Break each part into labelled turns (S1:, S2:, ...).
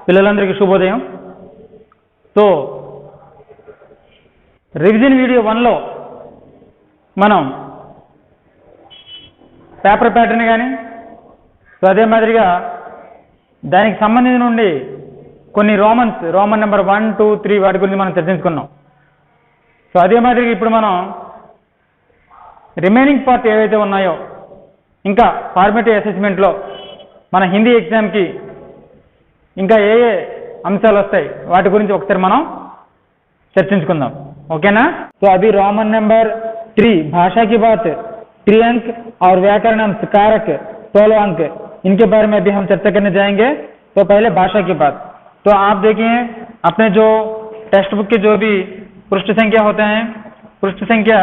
S1: పిల్లలందరికీ శుభోదయం. So revision video 1లో మనం పేపర్ ప్యాటర్న్ కానీ సో అదే మాదిరిగా దానికి సంబంధించిన నుండి కొన్ని రోమన్ నెంబర్ 1, 2, 3 వాటి గురించి మనం చర్చించుకున్నాం. సో అదే మాదిరిగా ఇప్పుడు మనం రిమైనింగ్ పార్ట్ ఏవైతే ఉన్నాయో ఇంకా ఫార్మేటివ్ అసెస్మెంట్లో మన హిందీ ఎగ్జామ్కి ఇంకా ఏ ఏ అంశాలు వస్తాయి వాటి గురించి ఒకసారి మనం చర్చించుకుందాం. ఓకేనా? तो अभी रोमन नंबर 3 भाषा की बात 3 अंक और व्याकरण अंश कारक 16 अंक, इनके बारे में अभी हम चर्चा करने जाएंगे. तो पहले भाषा की बात. तो आप देखिए अपने जो टेक्स्ट बुक के जो भी पृष्ठ संख्या होते हैं, पृष्ठ संख्या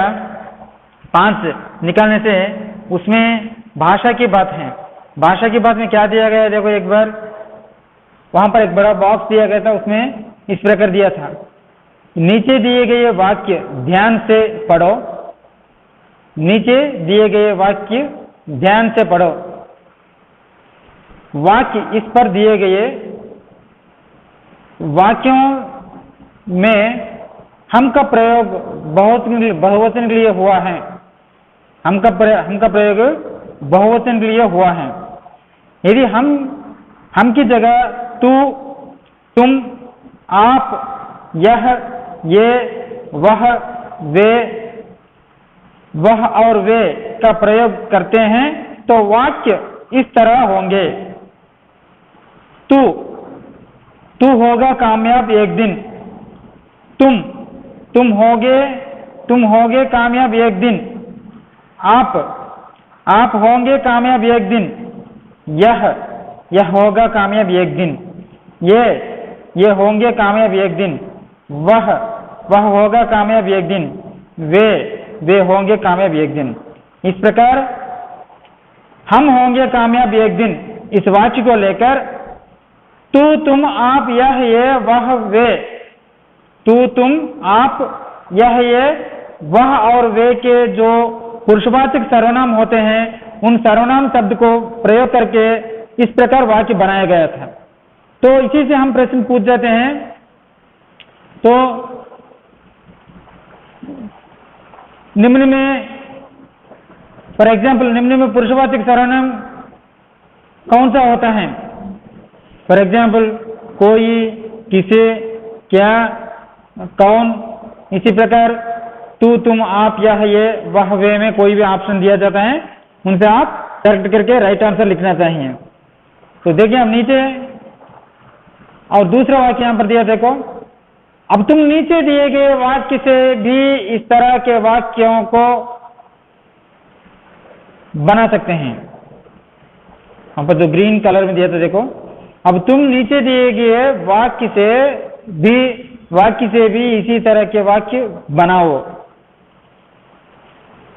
S1: 5 निकालने से उसमें भाषा की बात है. भाषा की बात में क्या दिया गया है देखो, एक बार वहां पर एक बड़ा बॉक्स दिया गया था, उसमें इस प्रकार दिया था, नीचे दिए गए वाक्य ध्यान से पढ़ो. नीचे दिए गए वाक्य ध्यान से पढ़ो. वाक्य इस पर दिए गए वाक्यों में हम का प्रयोग बहुवचन के लिए हुआ है. हम का प्रयोग बहुवचन के लिए हुआ है. यदि हम की जगह तू, तुम, आप, यह, ये, वह, वे, वह और वे का प्रयोग करते हैं तो वाक्य इस तरह होंगे. तू होगा कामयाब एक दिन. तुम होगे कामयाब एक दिन. आप होंगे कामयाब एक दिन. यह होगा कामयाब एक दिन. ये होंगे कामयाब एक दिन. वह होगा कामयाब एक दिन. वे होंगे कामयाब एक दिन. इस प्रकार हम होंगे कामयाब एक दिन इस वाक्य को लेकर तू, तुम, आप, यह, ये, वह, वे, तू, तुम, आप, यह, ये, वह और वे के जो पुरुषवाचक सर्वनाम होते हैं उन सर्वनाम शब्द को प्रयोग करके इस प्रकार वाक्य बनाया गया था. तो इसी से हम प्रश्न पूछ जाते हैं. तो निम्न में फॉर एग्जाम्पल निम्न में पुरुषवाचक सर्वनाम कौन सा होता है? फॉर एग्जाम्पल कोई, किसे, क्या, कौन. इसी प्रकार तू, तुम, आप, यह, ये, वह, वे में कोई भी ऑप्शन दिया जाता है, उनसे आप सेलेक्ट करके राइट आंसर लिखना चाहिए. तो देखिए अब नीचे और दूसरा वाक्य यहां पर दिया देखो. अब तुम नीचे दिए गए वाक्य से भी इस तरह के वाक्यों को बना सकते हैं. वहां पर जो ग्रीन कलर में दिया था देखो, अब तुम नीचे दिए गए वाक्य से भी इसी तरह के वाक्य बनाओ.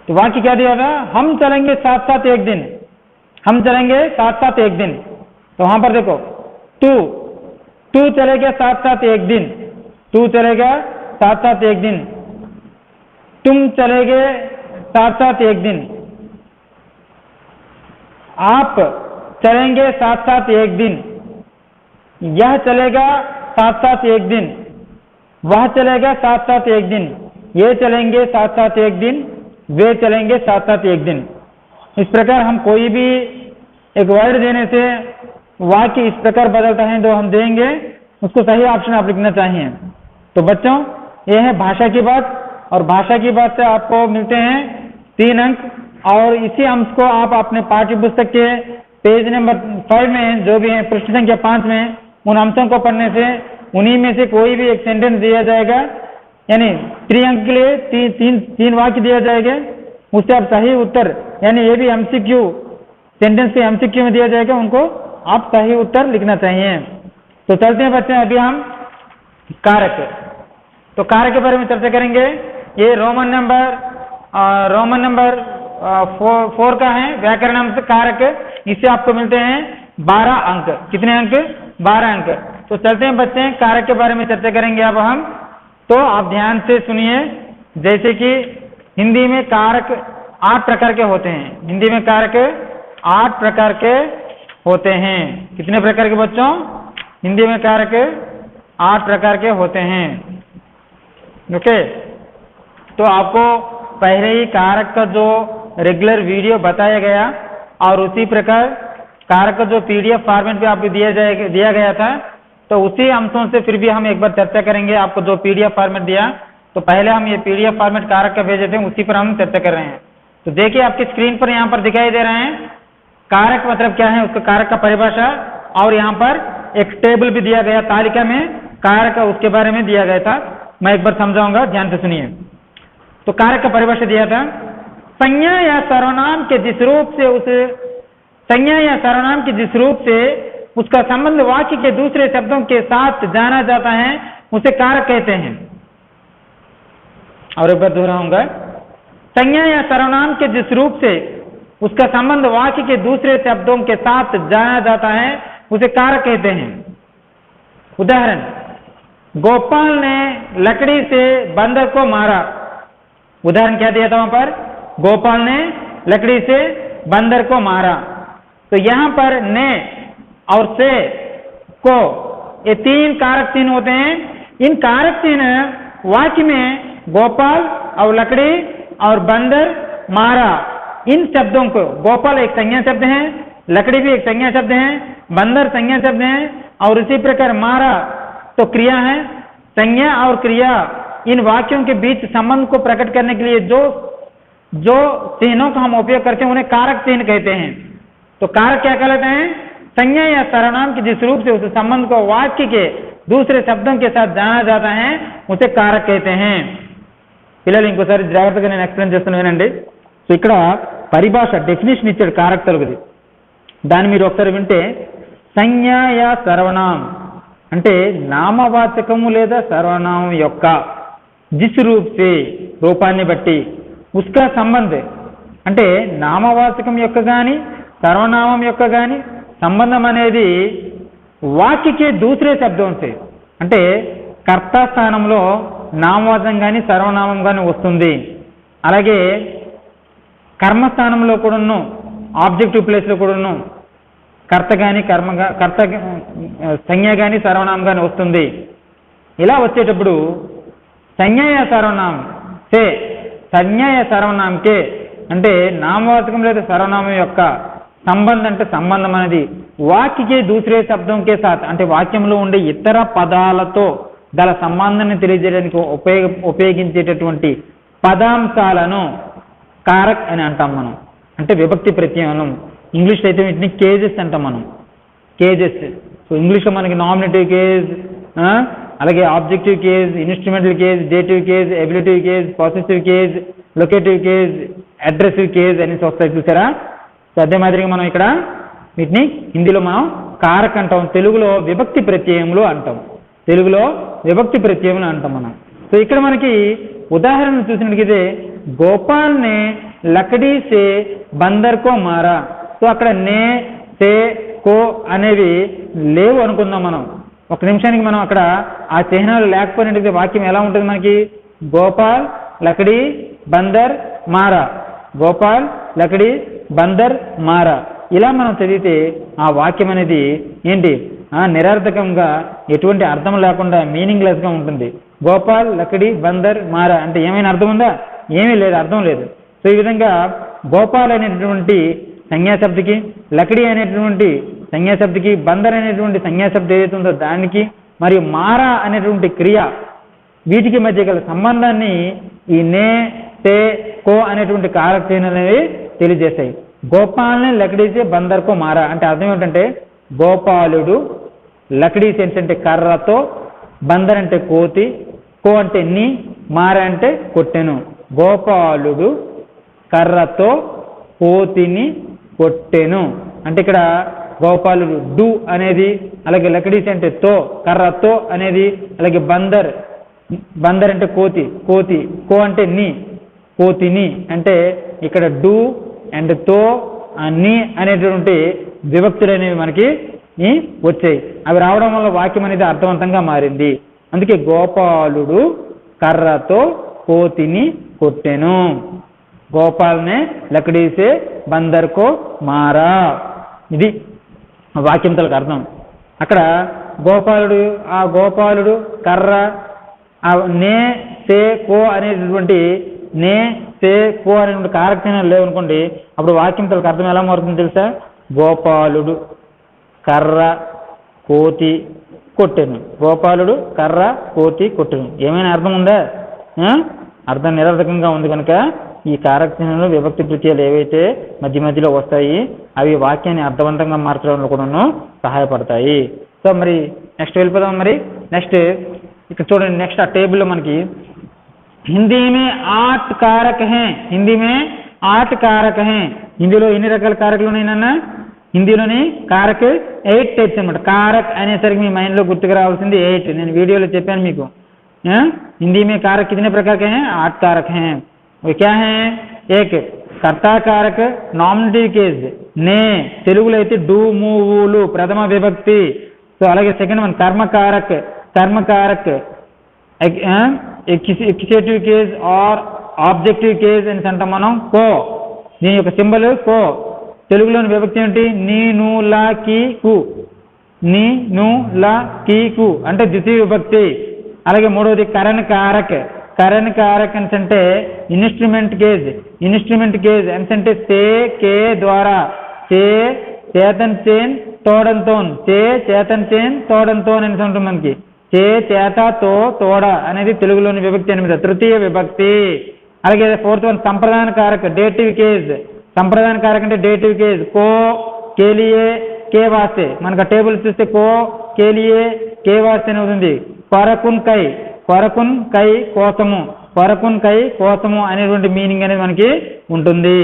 S1: तो वाक्य क्या दिया था? हम चलेंगे साथ साथ एक दिन. हम चलेंगे साथ साथ एक दिन. तो वहां पर देखो तू चलेगा साथ साथ एक दिन. तू चलेगा साथ साथ एक दिन. तुम चलेगे साथ साथ एक दिन. आप चलेंगे साथ साथ एक दिन. यह चलेगा साथ साथ एक दिन. वह चलेगा साथ साथ एक दिन. ये चलेंगे साथ साथ एक दिन. वे चलेंगे साथ साथ एक दिन. इस प्रकार हम कोई भी एक वर्ड देने से वाक्य इस प्रकार बदलता है जो हम देंगे उसको सही ऑप्शन आप लिखना चाहिए. तो बच्चों ये है भाषा की बात, और भाषा की बात से आपको मिलते हैं 3 अंक. और इसी अंश को आप अपने पाठ्य पुस्तक के पेज नंबर 5 में जो भी है पृष्ठ संख्या 5 में उन अंशों को पढ़ने से उन्हीं में से कोई भी एक सेंटेंस दिया जाएगा, यानी 3 अंक के लिए तीन वाक्य दिया जाएगा. उससे आप सही उत्तर, यानी ये भी एमसीक्यू सेंटेंस के एमसीक्यू में दिया जाएगा, उनको आप सही उत्तर लिखना चाहिए. तो चलते हैं बच्चे अभी हम कारक. तो कारक के बारे में चर्चा करेंगे. ये रोमन नंबर 4 का है व्याकरण अंश कारक. इससे आपको मिलते हैं 12 अंक. कितने अंक? 12 अंक. तो चलते हैं बच्चे कारक के बारे में चर्चा करेंगे अब हम. तो आप ध्यान से सुनिए. जैसे कि हिंदी में कारक 8 प्रकार के होते हैं. हिंदी में कारक 8 प्रकार के होते हैं. कितने प्रकार के बच्चों? हिंदी में कारक 8 प्रकार के होते हैं। ओके, तो आपको पहले ही कारक का जो रेगुलर वीडियो बताया गया और उसी प्रकार कारक का जो PDF फॉर्मेट भी आपको दिया गया था, तो उसी अंशों से फिर भी हम एक बार चर्चा करेंगे। आपको जो PDF फॉर्मेट दिया, तो पहले हम ये PDF फॉर्मेट कारक का भेजे थे, उसी पर हम चर्चा कर रहे हैं। तो देखिए आपकी स्क्रीन पर यहाँ पर दिखाई दे रहे हैं कारक मतलब क्या है, उसका कारक का परिभाषा, और यहाँ पर एक टेबल भी दिया गया, तालिका में कारक उसके बारे में दिया गया था। मैं एक बार समझाऊंगा, ध्यान से सुनिए। तो कारक का परिभाषा दिया था, संज्ञा या सर्वनाम के जिस रूप से उसका संबंध वाक्य के दूसरे शब्दों के साथ जाना जाता है, उसे कारक कहते हैं। और एक बार दोहराऊंगा, संज्ञा या सर्वनाम के जिस रूप से उसका संबंध वाक्य के दूसरे शब्दों के साथ जाना जाता है, उसे कारक कहते हैं। उदाहरण, गोपाल ने लकड़ी से बंदर को मारा। उदाहरण क्या दिया था वहां पर, गोपाल ने लकड़ी से बंदर को मारा। तो यहां पर ने और से को, ये 3 कारक चिन्ह होते हैं। इन कारक चिन्ह वाक्य में गोपाल और लकड़ी और बंदर मारा, इन शब्दों को, गोपाल एक संज्ञा शब्द है, लकड़ी भी एक संज्ञा शब्द है, बंदर संज्ञा शब्द है, और इसी प्रकार मारा तो क्रिया है। संज्ञा और क्रिया इन वाक्यों के बीच संबंध को प्रकट करने के लिए जो चिन्हों का हम उपयोग करते हैं, उन्हें कारक चिन्ह कहते हैं। तो कारक क्या कहलाते हैं, संज्ञा या सर्वनाम के जिस रूप से उस संबंध को वाक्य के दूसरे शब्दों के साथ जाना जाता है, उसे कारक कहते हैं। పిల్లలు ఇంకోసారి జాగ్రత్తగా నేను ఎక్స్ప్లెయిన్ చేస్తాను వినండి. సో ఇక్కడ పరిభాష డెఫినేషన్ ఇచ్చాడు कारक తెలుగుది, దాన్ని మీరు ఒకసారి వింటే, సంజ్ఞ యా సర్వనాం అంటే నామవాచకము లేదా సర్వనామం యొక్క జిస్ రూప్ సే రూపాన్ని బట్టి, ఉస్కా సంబంధ్ అంటే నామవాచకం యొక్క కానీ సర్వనామం యొక్క కానీ సంబంధం అనేది వాక్యకే దూసరే శబ్దం సే, అంటే కర్త స్థానంలో నామవాచకం కానీ సర్వనామం కానీ వస్తుంది. అలాగే కర్మస్థానంలో కూడాను, ఆబ్జెక్టివ్ ప్లేస్లో కూడాను కర్త కానీ కర్త సంజ్ఞ కానీ సర్వనామం కానీ వస్తుంది. ఇలా వచ్చేటప్పుడు సంజ్ఞ యా సర్వనామం సే, సంజ్ఞ యా సర్వనామం కే అంటే నామవాచకం లేదా సర్వనామం యొక్క సంబంధం అంటే సంబంధం అనేది వాక్యకే దూసరే శబ్దం కే సాత్ అంటే వాక్యంలో ఉండే ఇతర పదాలతో గల సంబంధాన్ని తెలియజేయడానికి ఉపయోగించేటటువంటి పదాంశాలను కారక్ అని అంటాం మనం. అంటే విభక్తి ప్రత్యయం. ఇంగ్లీష్లో అయితే వీటిని కేజెస్ అంటాం మనం, కేజెస్. సో ఇంగ్లీష్లో మనకి నామినేటివ్ కేజ్, అలాగే objective case, instrumental case, dative case, ablative case, possessive case, locative case, addressive case అనేసి వస్తాయి, చూసారా. సో అదే మాదిరిగా మనం ఇక్కడ వీటిని హిందీలో మనం కారక్ అంటాం, తెలుగులో విభక్తి ప్రత్యయములు అంటాం, తెలుగులో విభక్తి ప్రత్యయములు అంటాం మనం. సో ఇక్కడ మనకి ఉదాహరణ చూసినట్లయితే, గోపాల్ నే లకడీ సే బందర్ కో మారా. సో అక్కడ నే, సే, కో అనేవి లేవు అనుకుందాం మనం. ఒక నిమిషానికి మనం అక్కడ ఆ చిహ్నాలు లేకపోయినట్లయితే వాక్యం ఎలా ఉంటుంది మనకి, గోపాల్ లకడీ బందర్ మారా, గోపాల్ లకడీ బందర్ మారా. ఇలా మనం చదివితే ఆ వాక్యం అనేది ఏంటి, నిరర్థకంగా ఎటువంటి అర్థం లేకుండా మీనింగ్లెస్గా ఉంటుంది. గోపాల్ లకడీ బందర్ మారా అంటే ఏమైనా అర్థం ఉందా, ఏమీ లేదు, అర్థం లేదు. సో ఈ విధంగా గోపాల్ అనేటటువంటి సంజ్ఞాశబ్దికి, లకడీ అనేటువంటి సంజ్ఞాశబ్దికి, బందర్ అనేటువంటి సంజ్ఞాశబ్దం ఏదైతే ఉందో దానికి, మరియు మారా అనేటువంటి క్రియ, వీటికి మధ్య గల సంబంధాన్ని ఈ నే, తే, కో అనేటువంటి కారక చిహ్నాలు అనేవి తెలియజేస్తాయి. గోపాల్ని లకడీసే బందర్కో మారా అంటే అర్థం ఏమిటంటే, గోపాలుడు లకడీస్ ఏంటంటే కర్రతో, బందర్ అంటే కోతి, కో అంటే నీ, మారా అంటే కొట్టెను. గోపాలుడు కర్రతో కోతిని కొట్టెను అంటే ఇక్కడ గోపాలుడు డు అనేది, అలాగే లకడీస్ అంటే తో, కర్రతో అనేది, అలాగే బందర్ అంటే కోతి, కో అంటే నీ, కోతిని అంటే ఇక్కడ డు అండ్ తో, నీ అనేటువంటి విభక్తులు అనేవి మనకి వచ్చాయి. అవి రావడం వల్ల వాక్యం అనేది అర్థవంతంగా మారింది. అందుకే గోపాలుడు కర్రతో కోతిని కొట్టెను, గోపాల్నే లకడీసే బందర్కో మారా. ఇది వాక్యం తలకు అర్థం. అక్కడ గోపాలుడు, ఆ గోపాలుడు కర్ర, నే సే కో అనేటటువంటి నే సే కో అనేటువంటి కారకచిహ్నాలు లేవనుకోండి, అప్పుడు వాక్యం తలకు అర్థం ఎలా మారుతుంది తెలుసా? గోపాలుడు కర్ర కోతి కొట్టెను. గోపాలుడు కర్ర కోతి కొట్టెను. ఏమైనా అర్థం ఉందా? అర్థం నిరర్థకంగా ఉంది కనుక ఈ కారకచిహ్నాలు విభక్తి ప్రత్యయాలు ఏవైతే మధ్య మధ్యలో వస్తాయి అవి వాక్యాన్ని అర్థవంతంగా మార్చడంలో కూడా సహాయపడతాయి. సో మరి నెక్స్ట్ వెళ్ళిపోదాం. మరి నెక్స్ట్ ఇక్కడ చూడండి, నెక్స్ట్ ఆ టేబుల్లో మనకి హిందీ మే 8 कारक हैं, హిందీ మే 8 कारक हैं. హిందీలో ఎన్ని రకాల కారకులు ఉన్నాయన్నా? హిందీలోని కారక్ 8 టైప్స్ అనమాట. కారక్ అనేసరికి మీ మైండ్లో గుర్తుకు రావాల్సింది 8. నేను వీడియోలో చెప్పాను మీకు. हिंदी में कारक कितने प्रकार के हैं? 8 कारक हैं. वो क्या हैं? एक कर्ता कारक నామినేటివ్ కేస్ నే, తెలుగులో అయితే డూ మూవులు ప్రథమ విభక్తి. సో అలాగే సెకండ్ వన్ కర్మకారక్, కర్మకారక్ accusative case or objective case అని అంటాం మనం. కో, దీని యొక్క సింబల్ కో. తెలుగులోని విభక్తి ఏంటి? నీ ను లా కి కు, నీ ను లా కి కు అంటే ద్వితీయ విభక్తి. అలాగే మూడవది కరణ్ కారక్, కరణ్ కారక్ అంటే ఇన్స్ట్రుమెంట్ కేజ్, ఇన్స్ట్రుమెంట్ కేజ్ అంటే సే కే ద్వారా, సే చేతన్ చేన్ తోడంతోన్, సే చేతన్ చేన్ తోడంతోన్ అని ఉంటుంది మనకి. చే చేత తో తోడ అనేది తెలుగులోని విభక్తి 8, తృతీయ విభక్తి. అలాగే ఫోర్త్ వన్ సంప్రదాన కారక్ డేటివ్ కేజ్, సంప్రదాన కారక్ అంటే డేటివ్ కేజ్ కో కేలియే కే వాస్తే. మనకు ఆ టేబుల్ చూస్తే కో కేలియే కే వాస్తే అని అవుతుంది. కొరకున్ కై, కొరకున్ కై కోసము, కొరకున్ కై కోసము అనేటువంటి మీనింగ్ అనేది మనకి ఉంటుంది.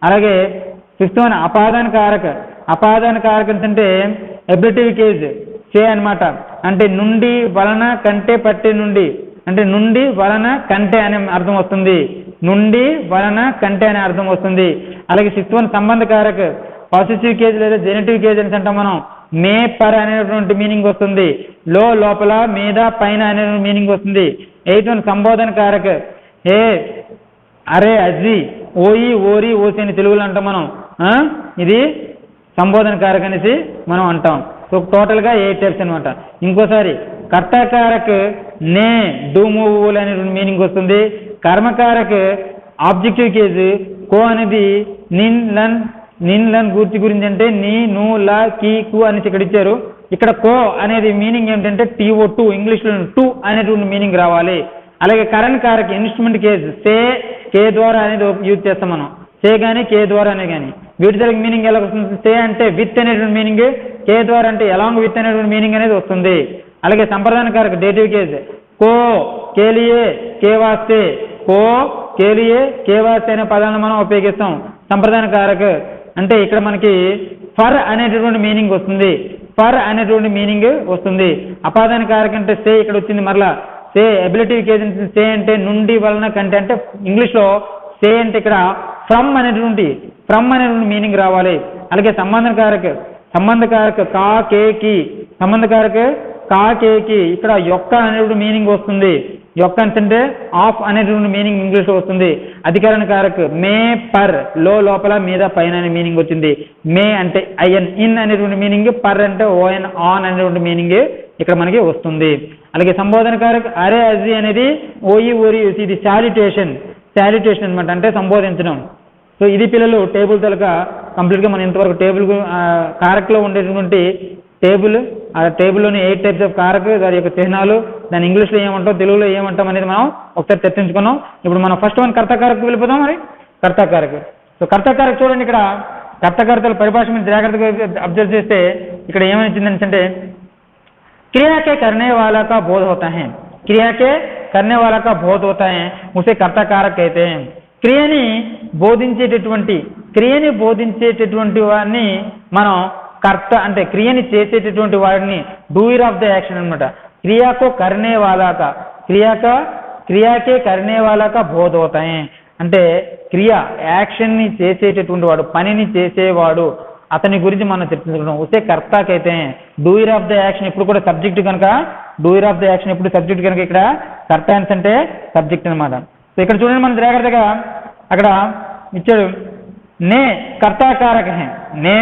S1: అలాగే ఫిఫ్త్ వన్ అపాదాన కారక, అపాదాన కారక అంటే అబ్లిటివ్ కేజ్ చే అనమాట. అంటే నుండి వలన కంటే పట్టే నుండి, అంటే నుండి వలన కంటే అనే అర్థం వస్తుంది, నుండి వలన కంటే అనే అర్థం వస్తుంది. అలాగే సిక్స్త్ వన్ సంబంధ కారక పాజిటివ్ కేజ్ లేదా జెనెటివ్ కేజ్ అని అంటాం మనం. మే పర్ అనేటువంటి మీనింగ్ వస్తుంది, లో లోపల మీద పైన అనే మీనింగ్ వస్తుంది. ఎయిత్ వన్ సంబోధన కారక ఏ అరే అజీ ఓయి ఓరి ఓసి అని తెలుగులో అంటాం మనం. ఇది సంబోధన కారక అనేసి మనం అంటాం. సో టోటల్గా 8 టైప్స్ అనమాట. ఇంకోసారి కర్తాకారక్ నే డూ మూవులు అనేటువంటి మీనింగ్ వస్తుంది. కర్మకారక్ ఆబ్జెక్టివ్ కేజ్ కో అనేది నిన్ లన్, నిన్ లన్ గురించి అంటే నీ ను లా కీ కు అనేసి ఇక్కడ ఇచ్చారు. ఇక్కడ కో అనేది మీనింగ్ ఏంటంటే TO2, ఇంగ్లీష్లో 2 అనేటువంటి మీనింగ్ రావాలి. అలాగే కరణ్ కారక్ ఇన్స్ట్రుమెంట్ కేజ్ సే కే ద్వారా అనేది యూజ్ చేస్తాం మనం, సే కానీ కే ద్వారా అనే కానీ. వీటి దగ్గర మీనింగ్ ఎలా వస్తుంది? సే అంటే విత్ అనేటువంటి మీనింగ్, కే ద్వారా అంటే ఎలాంగ్ విత్ అనేటువంటి మీనింగ్ అనేది వస్తుంది. అలాగే సంప్రదాన కారక్ డేటివ్ కేజ్ కో కేలియే కే వాస్తే, కో కేలియే కే వాస్తే అనే పదాలను మనం ఉపయోగిస్తాం. సంప్రదాన కారక్ అంటే ఇక్కడ మనకి ఫర్ అనేటటువంటి మీనింగ్ వస్తుంది, ఫర్ అనేటువంటి మీనింగ్ వస్తుంది. అపాదాన కారక అంటే సే ఇక్కడ వచ్చింది మరలా. సే అబిలిటివ్ కేజ్ సే అంటే నుండి వలన కంటే, అంటే ఇంగ్లీష్లో సే అంటే ఇక్కడ ఫ్రమ్ అనేటువంటి మీనింగ్ రావాలి. అలాగే సంబంధ కారక, సంబంధ కారక కా కే కి, సంబంధ కారక కా కే కి ఇక్కడ యొక్క అనేటువంటి మీనింగ్ వస్తుంది. యొక్క అంటే ఆఫ్ అనేటువంటి మీనింగ్ ఇంగ్లీష్లో వస్తుంది. అధికరణ కారక్ మే పర్, లో లోపల మీద పైన అనే మీనింగ్ వచ్చింది. మే అంటే ఐఎన్ ఇన్ అనేటువంటి మీనింగ్, పర్ అంటే ఓఎన్ ఆన్ అనేటువంటి మీనింగ్ ఇక్కడ మనకి వస్తుంది. అలాగే సంబోధన కారక్ అరే అజీ అనేది ఓయి ఓరి, ఇది శాలిటేషన్, శాలిటేషన్ అనమాట, అంటే సంబోధించడం. సో ఇది పిల్లలు టేబుల్ తలక కంప్లీట్గా మనం ఇంతవరకు టేబుల్ కారక్లో ఉండేటువంటి టేబుల్, ఆ టేబుల్లోని 8 టైప్స్ ఆఫ్ కారక్, దాని యొక్క చిహ్నాలు, దాని ఇంగ్లీష్లో ఏమంటాం తెలుగులో ఏమంటాం అనేది మనం ఒకసారి చర్చించుకున్నాం. ఇప్పుడు మనం ఫస్ట్ వన్ కర్తాకారక్ వెళ్ళిపోతాం. మరి కర్తాకారక్, సో కర్తాకారక్ చూడండి, ఇక్కడ కర్తకర్తల పరిభాష మీద జాగ్రత్తగా అబ్జర్వ్ చేస్తే ఇక్కడ ఏమనిచ్చిందంటే क्रिया के करने वाला का बोध होता है, क्रिया के करने वाला का बोध होता है, उसे कर्ता कारक कहते हैं. క్రియని బోధించేటటువంటి వాడిని మనం కర్త అంటే క్రియని చేసేటటువంటి వాడిని డూయర్ ఆఫ్ ద యాక్షన్ అనమాట. క్రియాకో కర్నే వాలాక, క్రియాకే కర్నే వాలాక బోధ అవుతాయి అంటే క్రియ యాక్షన్ని చేసేటటువంటి వాడు, పనిని చేసేవాడు, అతని గురించి మనం చర్చించుకుంటాం. ఉసే కర్తాకైతే డూయర్ ఆఫ్ ద యాక్షన్ ఎప్పుడు కూడా సబ్జెక్ట్ కనుక, డూయర్ ఆఫ్ ద యాక్షన్ ఎప్పుడు సబ్జెక్ట్ కనుక ఇక్కడ కర్తాన్స్ అంటే సబ్జెక్ట్ అనమాట. సో ఇక్కడ చూడండి మనం జాగ్రత్తగా అక్కడ ఇచ్చాడు నే కర్తాకారక హే, నే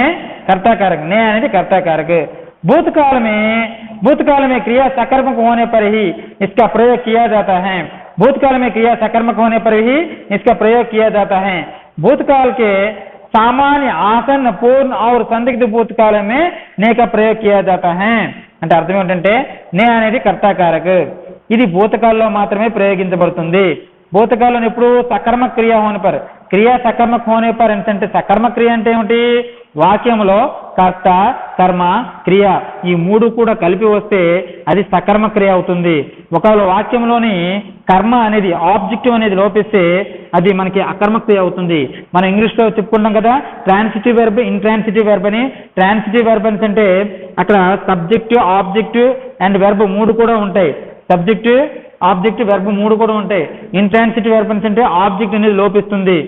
S1: కర్తాకారక, నే అనేది కర్తాకారక. भूतकाल में क्रिया सकर्मक होने पर ही इसका प्रयोग किया जाता है। भूतकाल में क्रिया सकर्मक होने पर ही इसका प्रयोग किया जाता है। भूतकाल के सामान्य, आसन्न, पूर्ण और संदिग्ध भूतकाल में ने का प्रयोग किया जाता है। అంటే అర్థం ఏంటంటే నే అనేది కర్తాకారక, ఇది భూతకాలంలో మాత్రమే ప్రయోగించబడుతుంది। భూతకాలం ఎప్పుడు సకర్మక క్రియ హోనే పర్, క్రియ సకర్మక హోనే పర్ అంటే సకర్మక క్రియ అంటే ఏమిటి? వాక్యంలో కర్త, కర్మ, క్రియ ఈ మూడు కూడా కలిపి వస్తే అది సకర్మ క్రియ అవుతుంది। ఒకవేళ వాక్యంలోని కర్మ అనేది, ఆబ్జెక్టివ్ అనేది లోపిస్తే అది మనకి అకర్మ క్రియ అవుతుంది। మనం ఇంగ్లీష్లో చెప్పుకుంటాం కదా ట్రాన్సిటివ్ వెర్బ్, ఇంట్రాన్సిటివ్ వెర్బ్ అని। ట్రాన్సిటివ్ వెర్బ్ అంటే అక్కడ సబ్జెక్టివ్, ఆబ్జెక్టివ్ అండ్ వెర్బ్ మూడు కూడా ఉంటాయి। సబ్జెక్టివ్, ఆబ్జెక్టివ్, వెర్బ్ మూడు కూడా ఉంటాయి। ఇంట్రాన్సిటివ్ వెర్బ్ అంటే ఆబ్జెక్ట్ అనేది లోపిస్తుంది,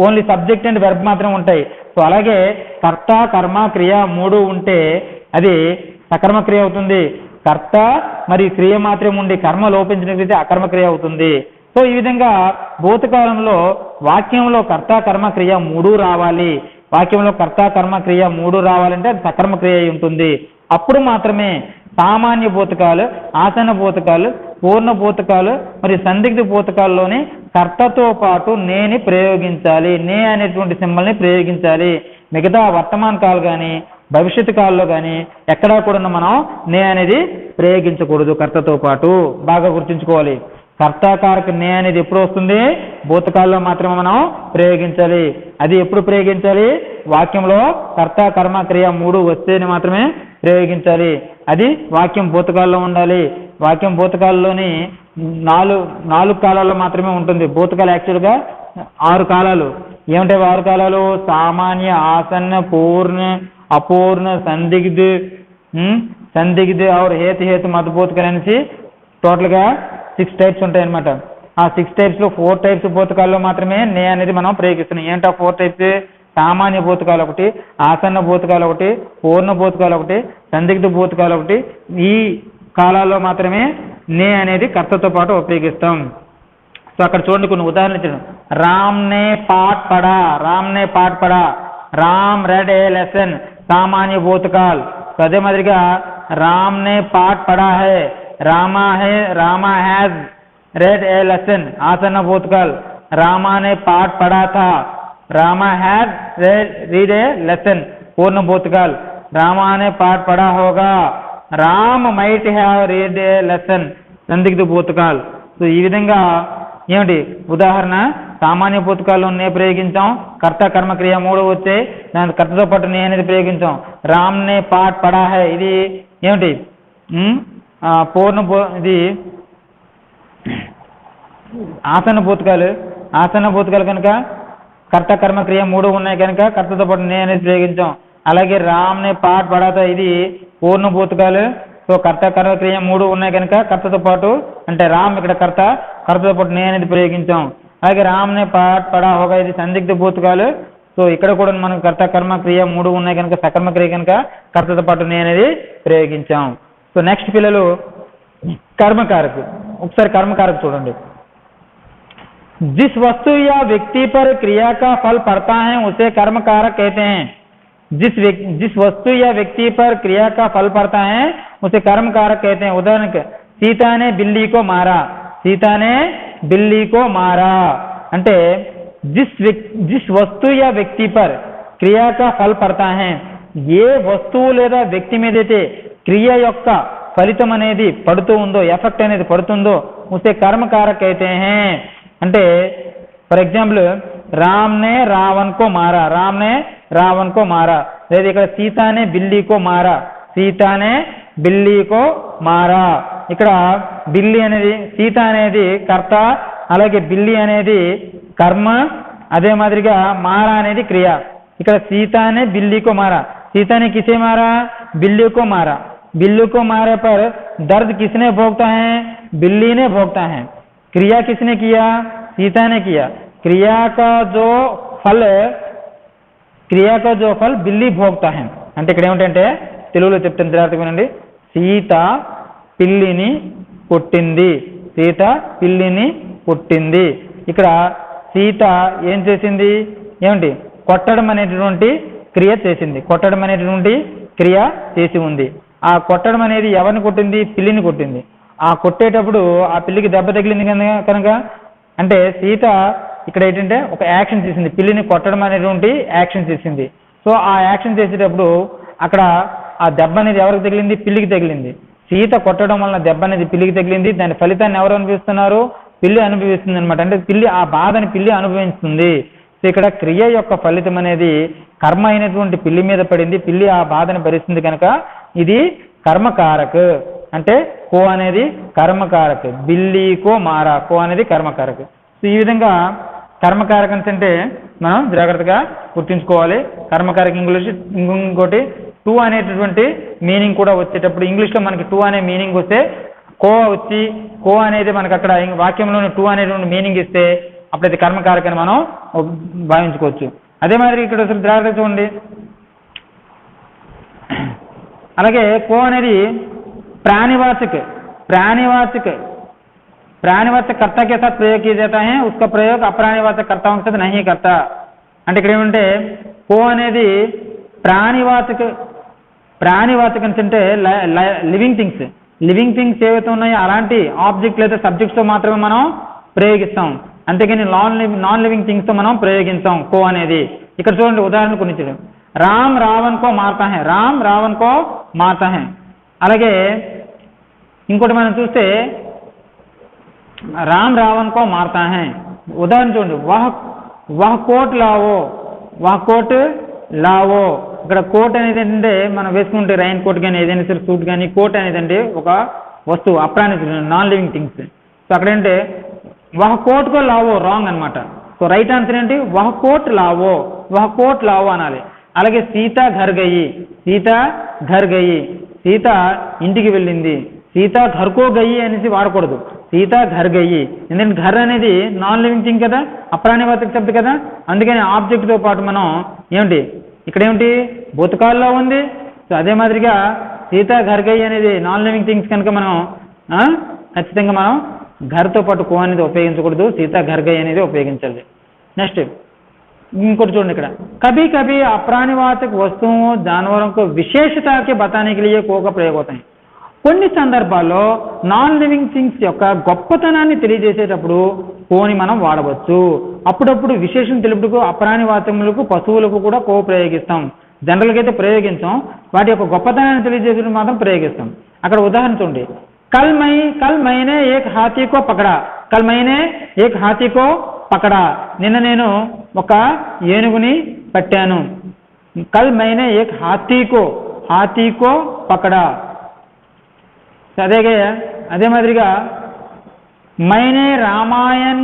S1: ఓన్లీ సబ్జెక్ట్ అండ్ వెర్బ్ మాత్రం ఉంటాయి। సో అలాగే కర్త, కర్మ, క్రియ మూడు ఉంటే అది సకర్మ క్రియ అవుతుంది। కర్త మరియు క్రియ మాత్రం ఉండి కర్మ లోపించినట్లయితే అకర్మ క్రియ అవుతుంది। సో ఈ విధంగా భూతకాలంలో వాక్యంలో కర్త, కర్మ, క్రియ మూడు రావాలి। వాక్యంలో కర్త, కర్మ, క్రియ మూడు రావాలంటే అది సకర్మ క్రియ అయి ఉంటుంది। అప్పుడు మాత్రమే సామాన్య భూతకాలు, ఆసన్న భూతకాలు, పూర్ణ భూతకాలు మరియు సందిగ్ధ భూతకాల్లోని కర్తతో పాటు నేని ప్రయోగించాలి, నే అనేటువంటి సింబల్ని ప్రయోగించాలి। మిగతా వర్తమాన కాలు కానీ భవిష్యత్తు కాలంలో కానీ ఎక్కడా కూడా మనం నే అనేది ప్రయోగించకూడదు కర్తతో పాటు। బాగా గుర్తుంచుకోవాలి, కర్తాకారక నే అనేది ఎప్పుడు వస్తుంది? భూతకాలంలో మాత్రమే మనం ప్రయోగించాలి। అది ఎప్పుడు ప్రయోగించాలి? వాక్యంలో కర్త, కర్మ, క్రియ మూడు వస్తేనే మాత్రమే ప్రయోగించాలి। అది వాక్యం భూతకాలంలో ఉండాలి। వాక్యం భూతకాలంలోని నాలుగు కాలాల్లో మాత్రమే ఉంటుంది। భూతకాలం యాక్చువల్గా 6 కాలాలు। ఏమంటే 6 కాలాలు? సామాన్య, ఆసన్న, పూర్ణ, అపూర్ణ, సందిగ్ధ और హేతు మధ్యభూతకాలు అనేసి టోటల్గా 6 టైప్స్ ఉంటాయి అనమాట। ఆ 6 టైప్స్లో 4 టైప్స్ భూతకాల్లో మాత్రమే నే అనేది మనం ప్రయోగిస్తున్నాం। ఏంటో 4 టైప్స్? సామాన్య భూతకాలు ఒకటి, ఆసన్న భూతకాలు ఒకటి, పూర్ణ భూతకాలు ఒకటి, సందిగ్ధ భూతకాలు ఒకటి। ఈ కాలాల్లో మాత్రమే నే అనేది కర్తతో పాటు ఉపయోగిస్తాం। సో అక్కడ చూడండి కొన్ని ఉదాహరణలు ఇచ్చాను। రామ్ నే పాఠ్ పడా, రామ్ నే పాఠ్ పడా, రామ్ రెడ్ ఏ లెసన్, సామాన్య భూతకాల్। సో అదే మాదిరిగా రామ్ నే పాఠ్ పడా హై, Rama has read a lesson, ఆసన్న భూతకాల్। రామా నే పాఠ్ పడా థా, Rama has read a lesson, पूर्ण भूतकाल। रामा ने पाठ पढ़ा होगा, Ram might have read a lesson, संदिग्ध భూతకాల్। సో ఈ విధంగా ఏమిటి ఉదాహరణ? సామాన్య భూతకాల్లో నే ప్రయోగించాం, కర్త, కర్మ, క్రియ మూడు వచ్చాయి, దాని కర్తతో పాటు నే అనేది ప్రయోగించాం। రామ్ నే పాఠ్ పఢా హై, ఇది ఏమిటి? ఇది ఆసన్న భూతకాలు కనుక కర్త, కర్మ, క్రియ మూడు ఉన్నాయి కనుక కర్తతో పాటు నే అనేది ప్రయోగించాం। అలాగే రామ్ నే పాఠ్ పఢాతా, ఇది పూర్ణ భూతకాలు। సో కర్త, కర్మ, క్రియ మూడు ఉన్నాయి కనుక కర్తతో పాటు అంటే రామ్ ఇక్కడ కర్త, కర్తతో పాటు నే అనేది ప్రయోగించాం। అలాగే రామ్ నే పాఠ్ పఢా హోగా, ఇది సందిగ్ధ భూతకాలు। సో ఇక్కడ కూడా మనం కర్త, కర్మ, క్రియ మూడు ఉన్నాయి కనుక సకర్మ క్రియ కనుక కర్తతో పాటు నే అనేది ప్రయోగించాం। సో నెక్స్ట్ పిల్లలు కర్మకారకు, ఒకసారి కర్మకారకు చూడండి। जिस वस्तु या व्यक्ति पर क्रिया का फल पड़ता है उसे कर्म कारक कहते हैं। जिस वस्तु या व्यक्ति पर क्रिया का फल पड़ता है उसे कर्म कारक कहते हैं। उदाहरण के सीता ने बिल्ली को मारा, सीता ने बिल्ली को मारा అంటే जिस वस्तु या व्यक्ति पर क्रिया का फल पड़ता है, ఏ వస్తువు లేదా వ్యక్తి మీదైతే క్రియ యొక్క ఫలితం అనేది పడుతూ ఉందో, ఎఫెక్ట్ అనేది పడుతుందో उसे कर्म कारक कहते हैं। అంటే ఫర్ ఎగ్జాంపుల్ రామ్ నే రావణ్ కో మారా, రామ్ నే రావణ్ కో మారా, లేదా ఇక్కడ సీతానే బిల్లి కో మారా, సీతానే బిల్లి కో మారా। ఇక్కడ బిల్లి అనేది, సీత అనేది కర్త, అలాగే బిల్లి అనేది కర్మ, అదే మాదిరిగా మారా అనేది క్రియ। ఇక్కడ సీతానే బిల్లి కో మారా, सीता ने किसे मारा? बिल्ली को मारा। बिल्ली को मारे पर दर्द किसने भोगता है? बिल्ली ने भोगता है। क्रिया किसने किया? सीता ने किया। क्रिया का जो फल बिल्ली भोगता है। అంటే ఇక్కడ ఏమంటే తెలుగులో చెప్తాను జాగ్రత్తగా వినండి। సీత పిల్లిని కొట్టింది, సీత పిల్లిని కొట్టింది। ఇక్కడ సీత ఏం చేసింది? ఏమండి కొట్టడం అనేటువంటి క్రియ చేసింది, కొట్టడం అనేటువంటి క్రియ చేసి ఉంది। ఆ కొట్టడం అనేది ఎవరిని కొట్టింది? పిల్లిని కొట్టింది. ఆ కొట్టేటప్పుడు ఆ పిల్లికి దెబ్బ తగిలింది కనుక అంటే సీత ఇక్కడ ఏంటంటే ఒక యాక్షన్ చేసింది, పిల్లిని కొట్టడం అనేటువంటి యాక్షన్ చేసింది. సో ఆ యాక్షన్ చేసేటప్పుడు అక్కడ ఆ దెబ్బ అనేది ఎవరికి తగిలింది? పిల్లికి తగిలింది. సీత కొట్టడం వలన దెబ్బ అనేది పిల్లికి తగిలింది. దాని ఫలితాన్ని ఎవరు అనుభవిస్తున్నారు? పిల్లి అనుభవిస్తుంది అనమాట. అంటే పిల్లి ఆ బాధని పిల్లి అనుభవిస్తుంది. సో ఇక్కడ క్రియ యొక్క ఫలితం అనేది కర్మ అయినటువంటి పిల్లి మీద పడింది. పిల్లి ఆ బాధని భరిస్తుంది కనుక ఇది కర్మకారక్. అంటే కో అనేది కర్మకారక్, బిల్లి కో మారా, కో అనేది కర్మకారక్. సో ఈ విధంగా కర్మకారక్ అంటే మనం జాగ్రత్తగా గుర్తుంచుకోవాలి. కర్మకారక్ ఇంకోటి టు అనేటటువంటి మీనింగ్ కూడా వచ్చేటప్పుడు ఇంగ్లీష్లో మనకి టు అనే మీనింగ్ వస్తే కో వచ్చి కో అనేది మనకు అక్కడ వాక్యంలోని టు అనేటువంటి మీనింగ్ ఇస్తే అప్పుడైతే కర్మకారక్ అని మనం భావించుకోవచ్చు. అదే మాదిరి ఇక్కడ అసలు జాగ్రత్త చూడండి. అలాగే కో అనేది प्राणीवाचक कर्ता के साथ प्रयोग किया जाता है, उसका प्रयोग अप्राणीवाचक कर्ताओं के साथ नहीं करता. అంటే ఇక్కడ ఏమంటే కో అనేది ప్రాణివాచక అంటే లివింగ్ థింగ్స్ ఏవైతే ఉన్నాయో అలాంటి ఆబ్జెక్ట్ లేదా సబ్జెక్ట్స్తో మాత్రమే మనం ప్రయోగిస్తాం. అంతేగాని నాన్ లివింగ్ థింగ్స్తో మనం ప్రయోగించాం కో అనేది. ఇక్కడ చూడండి ఉదాహరణ కొన్ని చూడండి. రామ్ రావణ్ కో మారతా హై, రామ్ రావణ్ కో మారతా హై. అలాగే ఇంకోటి మనం చూస్తే రామ్ రావణ్ కో మారతా హై. ఉదాహరణ చూడండి. వహ్ కోట్ లావో. ఇక్కడ కోట్ అనేది ఏంటంటే మనం వేసుకుంటే రైన్ కోట్ కానీ ఏదైనా సరే సూట్ కానీ కోట్ అనేది అంటే ఒక వస్తువు, అప్రాణి నాన్ లివింగ్ థింగ్స్. సో అక్కడ ఏంటంటే వహ్ కోట్ కో లావో రాంగ్ అనమాట. సో రైట్ ఆన్సర్ ఏంటి? వహ్ కోట్ లావో అనాలి. అలాగే సీత ఘర్ గయి, సీత ఇంటికి వెళ్ళింది. సీత ఘర్కో గయి అనేసి వాడకూడదు, సీత ఘర్ గయి. ఎందుకంటే ఘర్ అనేది నాన్ లివింగ్ థింగ్ కదా, అప్రాణివాచక శబ్ద కదా. అందుకని ఆబ్జెక్ట్తో పాటు మనం ఏమిటి ఇక్కడ ఏమిటి భూతకాల్లో ఉంది. సో అదే మాదిరిగా సీత ఘర్ గయి అనేది నాన్ లివింగ్ థింగ్స్ కనుక మనం ఖచ్చితంగా మనం ఘర్తో పాటు కో అనేది ఉపయోగించకూడదు, సీత ఘర్ గయి అనేది ఉపయోగించాలి. నెక్స్ట్ ఇంకోటి చూడండి. ఇక్కడ कभी कभी अप्राणिवाचक वस्तुओं जानवरों को विशेषता के बताने के लिए को का प्रयोग होता है. కొన్ని సందర్భాల్లో నాన్ లివింగ్ థింగ్స్ యొక్క గొప్పతనాన్ని తెలియజేసేటప్పుడు కోని మనం వాడవచ్చు. అప్పుడప్పుడు విశేషం తెలుపుటకు అప్రాణివాచకములకు పశువులకు కూడా కో ప్రయోగిస్తాం. జనరల్గా అయితే ప్రయోగించాం, వాటి యొక్క గొప్పతనాన్ని తెలియజేసేటప్పుడు మాత్రం ప్రయోగిస్తాం. అక్కడ ఉదాహరణ చూడండి. కల్ మైనే ఏక్ హాతీ కో పకడా. నిన్న నేను ఒక ఏనుగుని పట్టాను. కల్ మైనే ఏక్ హాతీ కో పకడా. అదే మాదిరిగా మైనే రామాయణ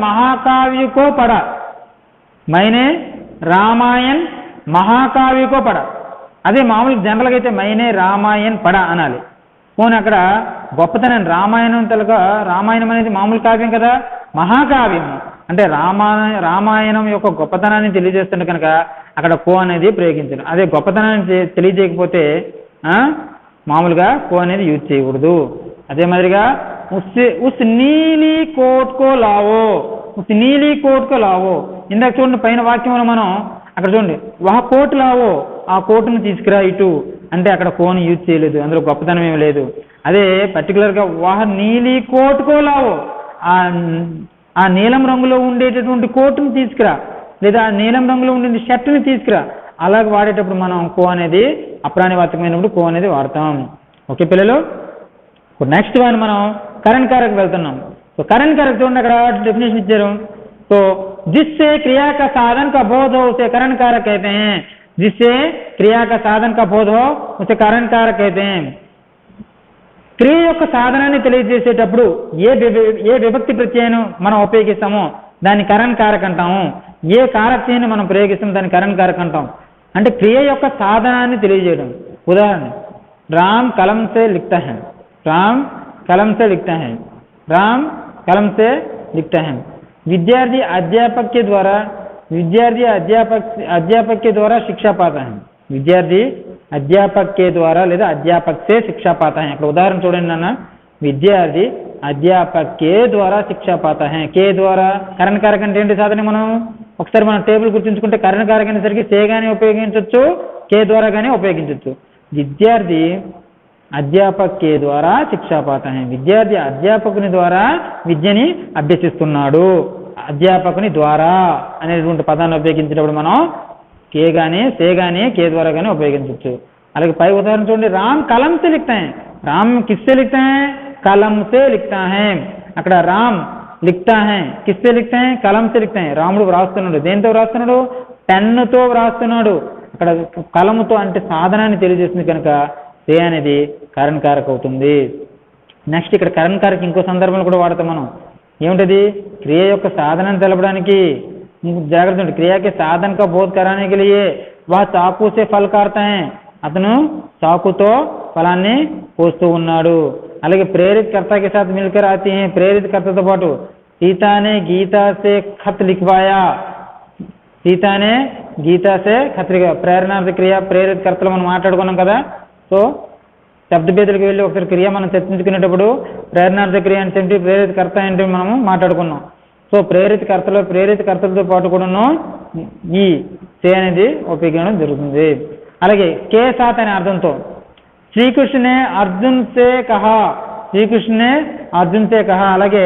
S1: మహాకావ్య కో పడా. మైనే రామాయణ్ మహాకావ్య కో పడా. అదే మామూలు జనరల్గా అయితే మైనే రామాయణ్ పడా అనాలి. పోనీ అక్కడ గొప్పతనం రామాయణం అనేది మామూలు కావ్యం కదా, మహాకావ్యం అంటే రామాయణం యొక్క గొప్పతనాన్ని తెలియజేస్తుంటే కనుక అక్కడ కో అనేది ప్రయోగించాలి. అదే గొప్పతనాన్ని తెలియజేయకపోతే మామూలుగా కో అనేది యూజ్ చేయకూడదు. అదే మాదిరిగా ఉస్ నీలి కోట్ కో లావో. ఇందాక చూడండి పైన వాక్యంలో మనం అక్కడ చూడండి వహ కోట్ లావో, ఆ కోటును తీసుకురా ఇటు అంటే అక్కడ కోని యూజ్ చేయలేదు, అందులో గొప్పతనం ఏమి లేదు. అదే పర్టికులర్గా వహ నీలి కోట్ కో లావో, ఆ నీలం రంగులో ఉండేటటువంటి కోటును తీసుకురా, లేదా ఆ నీలం రంగులో ఉండే షర్ట్ని తీసుకురా. అలాగే వాడేటప్పుడు మనం కో అనేది అప్రాణివాచకమైనప్పుడు కో అనేది వాడతాం. ఓకే పిల్లలు, నెక్స్ట్ వన్ మనం కరణ్ కారక్ వెళ్తున్నాం. సో కరణ్ కారక్ చూడండి అక్కడ डेफिनेशन ఇచ్చారు. तो जिससे क्रिया का साधन का बोध हो उसे करण कारक कहते हैं. जिससे क्रिया का साधन का बोध हो उसे करण कारक कहते हैं. క్రియ యొక్క సాధనాన్ని తెలియజేసేటప్పుడు ఏ విభక్తి ప్రత్యయాన్ని మనం ఉపయోగిస్తామో దాన్ని కరణ్ కారక్ అంటాము. ఏ కారక్యాన్ని మనం ప్రయోగిస్తామో దాన్ని కరణ్ కారక్ అంటాం. అంటే క్రియ యొక్క సాధనాన్ని తెలియజేయడం. ఉదాహరణ రామ్ కలం సే లిఖతా హై, రామ్ కలం సే లిఖతా హై, రామ్ కలం సే లిఖతా హై. विद्यार्थी अध्यापक के द्वारा शिक्षा पाता है. विद्यार्थी अध्यापक के द्वारा లేదా अध्यापक से शिक्षा पाता है. అక్కడ ఉదాహరణ చూడండి నాన్న. విద్యార్థి అధ్యాపక్ కే ద్వారా శిక్ష పాతా హై. కే ద్వారా కరణ కారక అంటే ఏంటి సాధన? మనం ఒకసారి మనం టేబుల్ గుర్తుంచుకుంటే కరణ కారక అనేసరికి సే గానీ ఉపయోగించవచ్చు, కే ద్వారా కానీ ఉపయోగించవచ్చు. విద్యార్థి అధ్యాపక్ కే ద్వారా శిక్షా పాతా హై. విద్యార్థి అధ్యాపకుని ద్వారా విద్యని అభ్యసిస్తున్నాడు. అధ్యాపకుని ద్వారా అనేటువంటి పదాన్ని ఉపయోగించినప్పుడు మనం కే కానీ సే కానీ కే ద్వారా కానీ ఉపయోగించవచ్చు. అలాగే పై ఉదాహరణ చూడండి, రామ్ కలం సే లిఖతా హై. రామ్ కిస్సే లిఖతా హై? కలం సే లిఖతా హై. అక్కడ రామ్ లిఖతా హై, కిస్సే లిఖతా హై? కలం సే లిఖతా హై. రాముడు వ్రాస్తున్నాడు. దేంతో వ్రాస్తున్నాడు? పెన్నుతో వ్రాస్తున్నాడు. అక్కడ కలముతో అంటే సాధనాన్ని తెలియజేస్తుంది కనుక సే అనేది కరణకారక అవుతుంది. నెక్స్ట్ ఇక్కడ కరణకారక ఇంకో సందర్భంలో కూడా వాడతాం మనం. ఏమిటది? క్రియ యొక్క సాధనాన్ని తెలపడానికి. జాగ్రత్త ఉండి, క్రియాకి సాధన కా బోధ कराने के लिए वह चाकू से फल काटता है. అతను చాకుతో ఫలాన్ని కోస్తూ ఉన్నాడు. అలాగే ప్రేరిత కర్తకి సాత్ మిల్కర్ ఆతి హై. ప్రేరిత కర్తతో పాటు సీతానే గీతా సే ఖత్ లిఖవాయా. సీతానే గీతా సే ఖత్ లిఖా. ప్రేరణార్థ క్రియ ప్రేరిత కర్తలు మనం మాట్లాడుకున్నాం కదా. సో శబ్దభేదలకు వెళ్ళి ఒకసారి క్రియ మనం చర్చించుకునేటప్పుడు ప్రేరణార్థ క్రియ అంటే ప్రేరిత కర్త ఏంటి మనము మాట్లాడుకున్నాం. సో ప్రేరిత కర్తలతో పాటు కూడాను ఈ సే అనేది ఉపయోగించడం జరుగుతుంది. అలాగే కే సాత్ అనే అర్థంతో శ్రీకృష్ణ నే అర్జున్ సే కహా. శ్రీకృష్ణ నే అర్జున్ సే కహా. అలాగే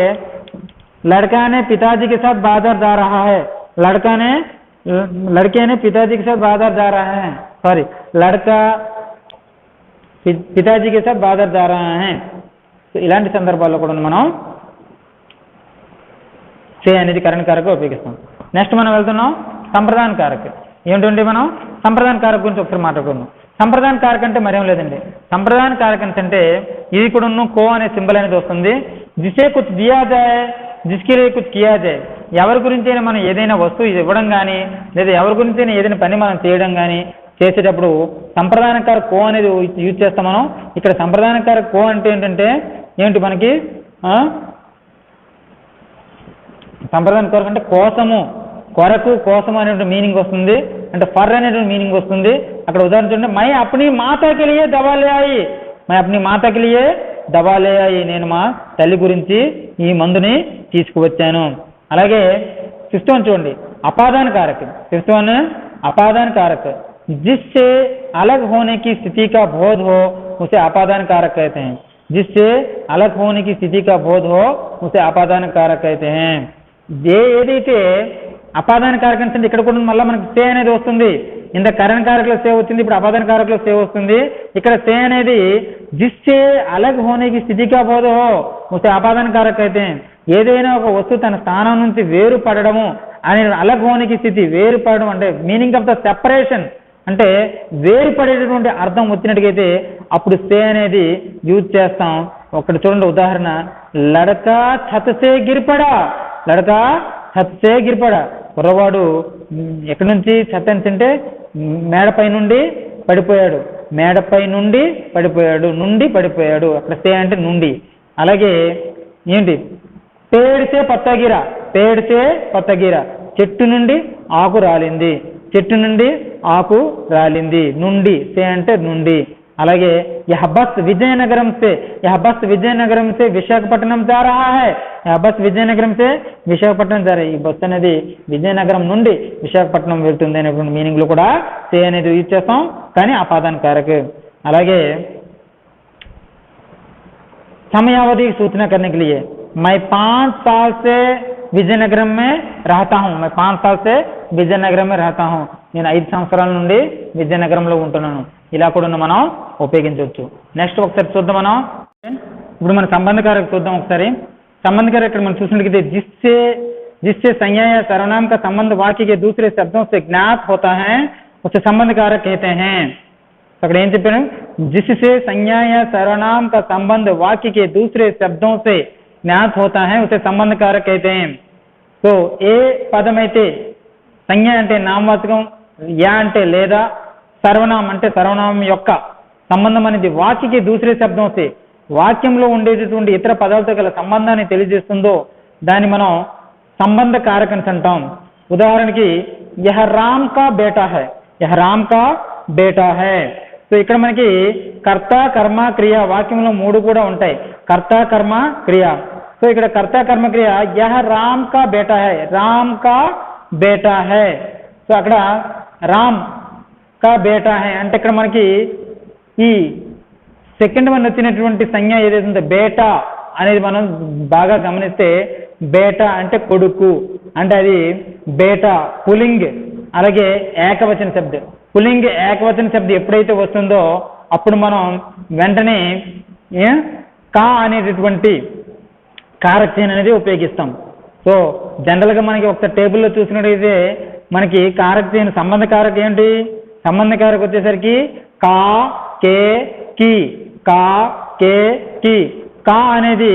S1: లड़का ने पिताजी के साथ बाजार जा रहा है. लड़के ने पिताजी के साथ बाजार जा रहा है. सॉरी, लड़का పితాజీ కే సాత్ బాజార్ జా రహా హై. సో ఇలాంటి సందర్భాల్లో కూడా మనం సే అనేది కరణకారక ఉపయోగిస్తాం. నెక్స్ట్ మనం వెళ్తున్నాం సంప్రదాన కారక. ఏమిటండి మనం సంప్రదాన కారక గురించి ఒకసారి మాట్లాడుకుందాం. సంప్రదాన కారక అంటే మరేం లేదండి. సంప్రదాన కారక అంటే ఇది కూడా కో అనే సింబల్ అనేది వస్తుంది. జిసే కుచ్ దియా జాయ్ జిస్కే లియే కుచ్ కియా జాయ్. ఎవరి గురించి అయినా మనం ఏదైనా వస్తువు ఇవ్వడం కానీ లేదా ఎవరి గురించి అయినా ఏదైనా పని మనం చేయడం కానీ చేసేటప్పుడు సంప్రదానకార కో అనేది యూజ్ చేస్తాం మనం. ఇక్కడ సంప్రదానకార కో అంటే ఏంటంటే ఏంటి మనకి సంప్రదానకార అంటే కోసము, కొరకు, కోసము అనేటువంటి మీనింగ్ వస్తుంది. అంటే ఫర్ అనేటువంటి మీనింగ్ వస్తుంది. అక్కడ ఉదాహరణ చూడండి, మై అప్ని మాతాకి లియే దవా లే ఆయి. మై అప్ని మాతాకి లియే దవా లే ఆయి. నేను మా తల్లి గురించి ఈ మందుని తీసుకువచ్చాను. అలాగే ఫిఫ్త్ వన్ చూడండి, అపాదాన కారక. ఫిఫ్త్ వన్ అపాదాన కారక. जिससे अलग होने की स्थिति का बोध हो उसे आपादान कारक कहते हैं. जिससे अलग होने की स्थिति का बोध हो उसे आपादान कारक कहते हैं. ఏదైతే అపాదాన కారకం అంటే ఇక్కడ కూడా మళ్ళీ మనకి సే అనేది వస్తుంది. ఇంత కరణ కారకులో సే వచ్చింది, ఇప్పుడు అపాదాన కారకులో సే వస్తుంది. ఇక్కడ సే అనేది జిస్సే అలగ్ హోనేకి స్థితి కా బోధ హో ఉసే అపాదాన కారక అయితే. ఏదైనా ఒక వస్తువు తన స్థానం నుంచి వేరుపడము అనే అలగ్ హోనేకి స్థితి, వేరుపడడం అంటే మీనింగ్ ఆఫ్ ద సెపరేషన్ అంటే వేరుపడేటటువంటి అర్థం వచ్చినట్టుగైతే అప్పుడు సే అనేది యూజ్ చేస్తాం. ఒకటి చూడండి ఉదాహరణ, లడకా ఛత్ సే గిరిపడా. లడకా ఛత్ సే గిరిపడా. కుర్రవాడు ఎక్కడి నుంచి ఛత్ అంటే మేడపై నుండి పడిపోయాడు. మేడపై నుండి పడిపోయాడు, నుండి పడిపోయాడు. అక్కడ సే అంటే నుండి. అలాగే ఏంటి పేడితే పత్తగిర. పేడితే పత్తగిర చెట్టు నుండి ఆకు రాలింది. చెట్టు నుండి ఆకు రాలింది. నుండి సే అంటే నుండి. అలాగే यह बस विजयनगरम से विशाखपट्टनम जा रहा है. यह बस विजयनगरम से विशाखपट्टनम जा रहा है. ఈ బస్ అనేది విజయనగరం నుండి విశాఖపట్నం వెళ్తుంది అనేటువంటి మీనింగ్ లో కూడా సే అనేది యూజ్ చేస్తాం, కానీ అపాదాన కారక. అలాగే समयावधि की सूचना करने के लिए मैं 5 साल से విజయనగరం में रहता हूँ. मैं 5 साल से విజయనగరం में रहता हूँ. నేను 5 సంవత్సరాల నుండి విజయనగరంలో ఉంటున్నాను. ఇలా కూడా మనం ఉపయోగించవచ్చు. నెక్స్ట్ ఒకసారి చూద్దాం మనం. ఇప్పుడు మన సంబంధకారక చూద్దాం ఒకసారి. సంబంధకారక ఇక్కడ మనం చూసినట్లయితే जिससे संज्ञा या सर्वनाम का संबंध वाक्य के दूसरे शब्दों से ज्ञात होता है उसे संबंध कारक कहते हैं. अगर ఏం చెప్పాను, जिससे संज्ञा या सर्वनाम का संबंध वाक्य के दूसरे शब्दों से ज्ञात होता है उसे संबंध कारक कहते हैं. तो ఏ పదం అయితే సంజ్ఞ అంటే నామవాచకం, యా అంటే లేదా, సర్వనామం అంటే సర్వనామం యొక్క సంబంధం అనేది వాక్యకి దూసరే శబ్దం సే వాక్యంలో ఉండేటటువంటి ఇతర పదాలతో గల సంబంధాన్ని తెలియజేస్తుందో దాన్ని మనం సంబంధ కారకం అంటాం. ఉదాహరణకి యహ రామ్ కా బేటా హై. యహ రామ్ కా బేటా హై. సో ఇక్కడ మనకి కర్త, కర్మ, క్రియ వాక్యంలో 3 కూడా ఉంటాయి. కర్త, కర్మ, క్రియ. సో ఇక్కడ కర్త, కర్మ, క్రియ యహ రామ్ కా బేటా హై. రామ్ కా బేటా హై. సో అక్కడ రామ్ కా బేటా హై అంటే ఇక్కడ మనకి ఈ సెకండ్ వన్ వచ్చినటువంటి సంజ్ఞ ఏదైతుందో బేటా అనేది మనం బాగా గమనిస్తే బేటా అంటే కొడుకు, అంటే అది బేటా పులింగ్. అలాగే ఏకవచన శబ్దం, పులింగ్ ఏకవచన శబ్దం ఎప్పుడైతే వస్తుందో అప్పుడు మనం వెంటనే కా అనేటటువంటి కారక్తిని అనేది ఉపయోగిస్తాం. సో జనరల్గా మనకి ఒక టేబుల్లో చూసినట్టయితే మనకి కారక్తిని సంబంధ కారక ఏంటి, సంబంధ కారక వచ్చేసరికి కా కే కి, కా కే కి. కా అనేది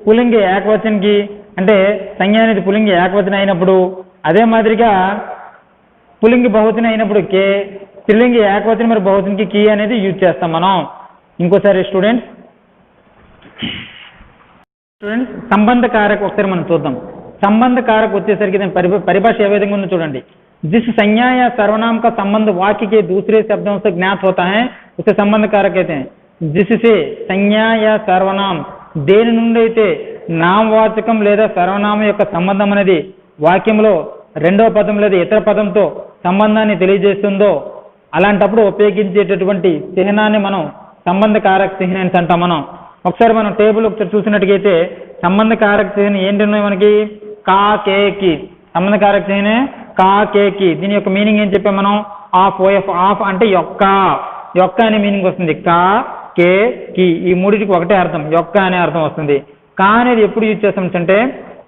S1: పులింగ ఏకవచనకి, అంటే సంజ్ఞ అనేది పులింగ ఏకవచనం అయినప్పుడు, అదే మాదిరిగా పులింగ బహువచనం అయినప్పుడు కే, స్త్రీలింగ ఏకవచనం మరి బహువచనకి కీ అనేది యూజ్ చేస్తాం మనం. ఇంకోసారి స్టూడెంట్స్ సంబంధ కారక ఒకసారి మనం చూద్దాం. संबंध कारक వచ్చేసరికి దాని పరిభాష ఏ విధంగా ఉందో చూడండి. जिस संज्ञा या सर्वनाम का संबंध वाक्य के दूसरे शब्दों से ज्ञात होता है उसे संबंध कारक कहते हैं. जिससे संज्ञा या सर्वनाम దేని నుండి అయితే నామవాచకం లేదా సర్వనామం యొక్క సంబంధం అనేది వాక్యంలో రెండవ పదం లేదా ఇతర పదంతో సంబంధాన్ని తెలియజేస్తుందో అలాంటప్పుడు ఉపయోగించేటటువంటి చిహ్నాన్ని మనం సంబంధ కారక చిహ్నాన్ని అంటాం మనం. ఒకసారి మనం టేబుల్ ఒకసారి చూసినట్టుగైతే సంబంధ కారక చిహ్నం ఏంటి ఉన్నాయి మనకి కా కే కి. సంబంధ కారక చిహ్నం కా కే కి. దీని యొక్క మీనింగ్ ఏం చెప్పాం మనం ఆఫ్. ఓఎఫ్ ఆఫ్ అంటే యొక్క, యొక్క అనే మీనింగ్ వస్తుంది. కా కే కి ఈ మూడింటికి ఒకటే అర్థం, యొక్క అనే అర్థం వస్తుంది. కా అనేది ఎప్పుడు యూజ్ చేస్తాం అంటే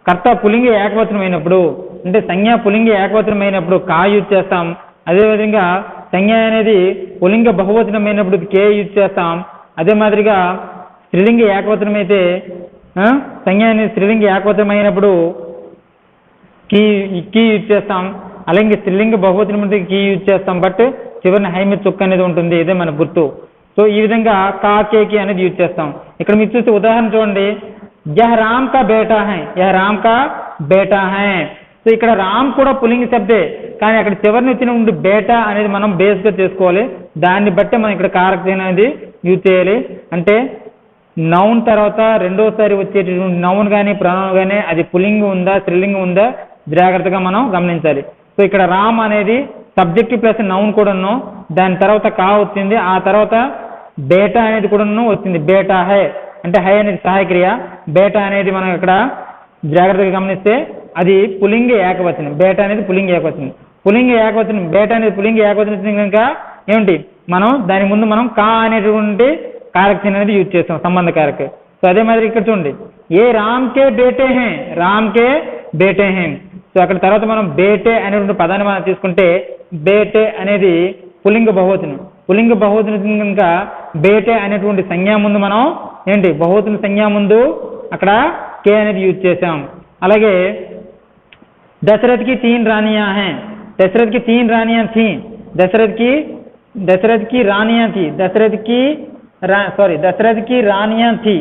S1: కర్త పులింగ ఏకవచనం అయినప్పుడు, అంటే సంజ్ఞ పులింగ ఏకవచనం అయినప్పుడు కా యూజ్ చేస్తాం. అదేవిధంగా సంజ్ఞ అనేది పులింగ బహువచనం అయినప్పుడు కే యూజ్ చేస్తాం. అదే మాదిరిగా స్త్రీలింగ ఏకవచనం అయితే సంజ్ఞ అనేది స్త్రీలింగ ఏకవచనం అయినప్పుడు కీ యూజ్ చేస్తాం. అలాగే స్త్రీలింగ బహువచనం అంటే కీ యూజ్ చేస్తాం. బట్ చివరిని హై మీద చుక్క అనేది ఉంటుంది, ఇదే మన గుర్తు. సో ఈ విధంగా కా కే కి అనేది యూజ్ చేస్తాం. ఇక్కడ మీరు చూస్తే ఉదాహరణ చూడండి, యహ్ రామ్ కా బేటా హై, యహ్ రామ్ కా బేటా హై. సో ఇక్కడ రామ్ కూడా పులింగ శబ్దే, కానీ అక్కడ చివరిని వచ్చిన బేటా అనేది మనం బేస్గా చేసుకోవాలి. దాన్ని బట్టే మనం ఇక్కడ కారక చిహ్నం అనేది యూజ్ చేయాలి. అంటే నౌన్ తర్వాత రెండోసారి వచ్చేటటువంటి నౌన్ కానీ ప్రనౌన్ కానీ అది పులింగం ఉందా స్త్రీలింగం ఉందా జాగ్రత్తగా మనం గమనించాలి. సో ఇక్కడ రామ్ అనేది సబ్జెక్ట్ ప్లస్ నౌన్ కూడాను, దాని తర్వాత కా వచ్చింది, ఆ తర్వాత బేటా అనేది కూడాను వచ్చింది. బేటా హై అంటే హై అనేది సహాయక్రియ, బేటా అనేది మనం ఇక్కడ జాగ్రత్తగా గమనిస్తే అది పులింగ ఏకవచనం. బేటా అనేది పులింగ ఏకవచనం, పులింగ ఏకవచనం. బేటా అనేది పులింగ ఏకవచనం కనుక ఏమిటి మనం దాని ముందు మనం కా అనేటువంటి కారక చిహ్నం అనేది యూజ్ చేస్తాం, సంబంధ కారక. సో అదే మాదిరి ఇక్కడ చూడండి, ఏ రామ్ కే బేటే హే, రామ్ కే బేటే హే. సో అక్కడ తర్వాత మనం బేటే అనేటువంటి పదాన్ని మనం తీసుకుంటే బేటే అనేది పులింగ బహువచనం. పులింగ బహువచనం కనుక బేటే అనేటువంటి సంజ్ఞా ముందు మనం ఏంటి బహువచన సంజ్ఞా ముందు అక్కడ కే అనేది యూజ్ చేసాం. అలాగే దశరథ్ కి 3 రాణియా హై, దశరథ్ కి 3 రాణియా థీ, దశరథ్ కి రాణియా థీ, దశరథ్ కి రాణియా థీ,